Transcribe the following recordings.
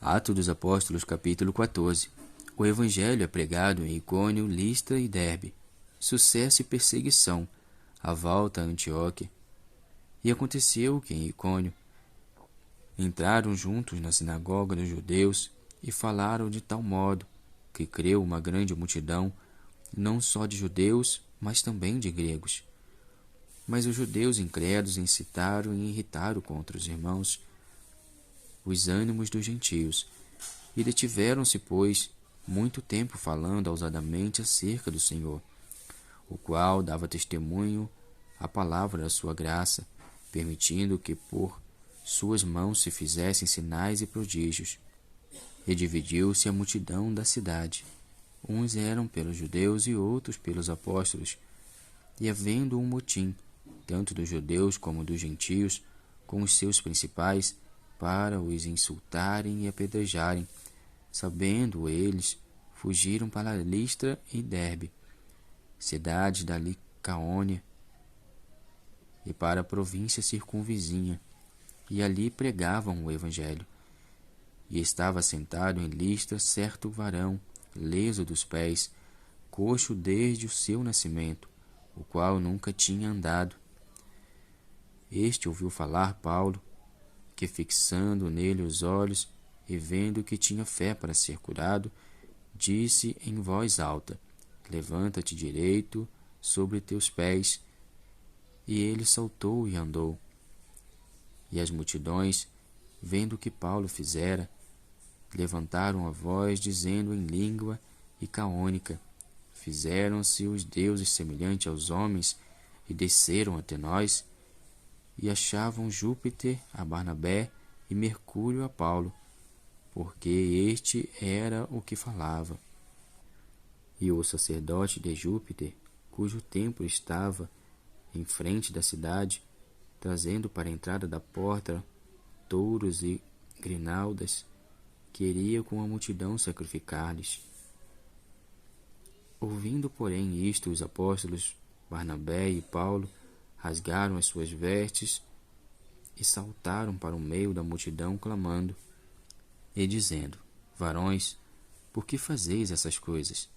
Atos dos Apóstolos, capítulo 14. O evangelho é pregado em Icônio, Listra e Derbe. Sucesso e perseguição. A volta a Antioquia. E aconteceu que em Icônio entraram juntos na sinagoga dos judeus e falaram de tal modo que creu uma grande multidão, não só de judeus, mas também de gregos. Mas os judeus incrédulos incitaram e irritaram contra os irmãos os ânimos dos gentios, e detiveram-se, pois, muito tempo falando ousadamente acerca do Senhor, o qual dava testemunho à palavra da sua graça, permitindo que por suas mãos se fizessem sinais e prodígios. E dividiu-se a multidão da cidade. Uns eram pelos judeus e outros pelos apóstolos. E havendo um motim, tanto dos judeus como dos gentios, com os seus principais, para os insultarem e apedrejarem. Sabendo eles, fugiram para Listra e Derbe, cidades da Licaônia, e para a província circunvizinha, e ali pregavam o evangelho. E estava sentado em Listra certo varão, leso dos pés, coxo desde o seu nascimento, o qual nunca tinha andado. Este ouviu falar Paulo, que fixando nele os olhos e vendo que tinha fé para ser curado, disse em voz alta: Levanta-te direito sobre teus pés. E ele saltou e andou. E as multidões, vendo o que Paulo fizera, levantaram a voz, dizendo em língua icaônica: Fizeram-se os deuses semelhantes aos homens e desceram até nós. E achavam Júpiter a Barnabé e Mercúrio a Paulo, porque este era o que falava. E o sacerdote de Júpiter, cujo templo estava em frente da cidade, trazendo para a entrada da porta touros e grinaldas, queria com a multidão sacrificar-lhes. Ouvindo, porém, isto, os apóstolos Barnabé e Paulo rasgaram as suas vestes e saltaram para o meio da multidão, clamando e dizendo: Varões, por que fazeis essas coisas?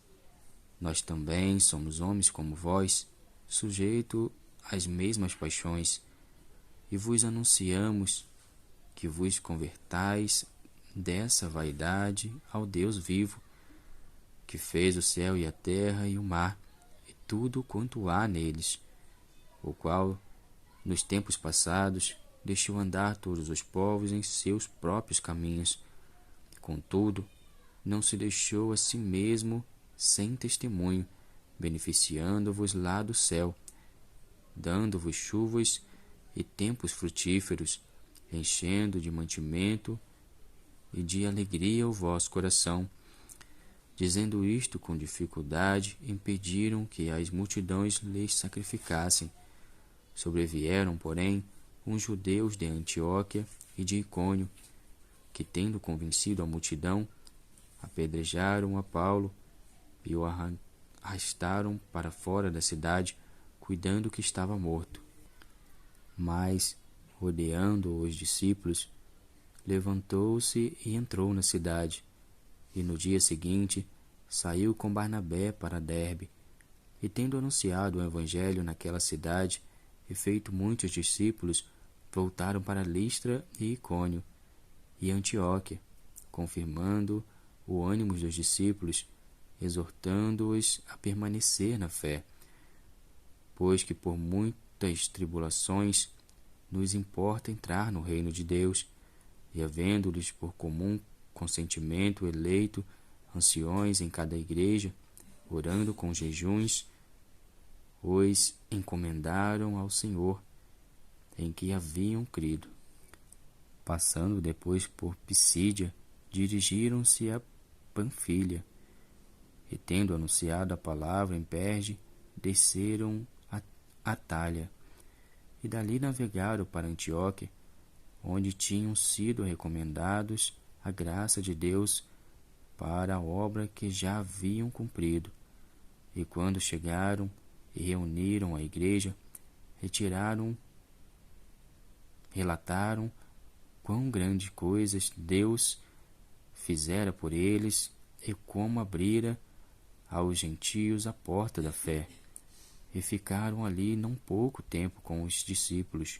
Nós também somos homens como vós, sujeitos às mesmas paixões, e vos anunciamos que vos convertais dessa vaidade ao Deus vivo, que fez o céu e a terra e o mar, e tudo quanto há neles, o qual, nos tempos passados, deixou andar todos os povos em seus próprios caminhos. Contudo, não se deixou a si mesmo sem testemunho, beneficiando-vos lá do céu, dando-vos chuvas e tempos frutíferos, enchendo de mantimento e de alegria o vosso coração. Dizendo isto com dificuldade, impediram que as multidões lhes sacrificassem. Sobrevieram, porém, uns judeus de Antioquia e de Icônio, que, tendo convencido a multidão, apedrejaram a Paulo e o arrastaram para fora da cidade, cuidando que estava morto. Mas, rodeando os discípulos, levantou-se e entrou na cidade, e no dia seguinte saiu com Barnabé para Derbe, e tendo anunciado o evangelho naquela cidade e feito muitos discípulos, voltaram para Listra e Icônio e Antioquia, confirmando o ânimo dos discípulos, exortando-os a permanecer na fé, pois que por muitas tribulações nos importa entrar no reino de Deus, e havendo-lhes por comum consentimento eleito anciões em cada igreja, orando com jejuns, os encomendaram ao Senhor, em que haviam crido. Passando depois por Pisídia, dirigiram-se a Panfilha, e tendo anunciado a palavra em Perge, desceram a Atália, e dali navegaram para Antioquia, onde tinham sido recomendados a graça de Deus para a obra que já haviam cumprido. E quando chegaram e reuniram a igreja, relataram quão grandes coisas Deus fizera por eles e como abrira aos gentios a porta da fé. E ficaram ali não pouco tempo com os discípulos,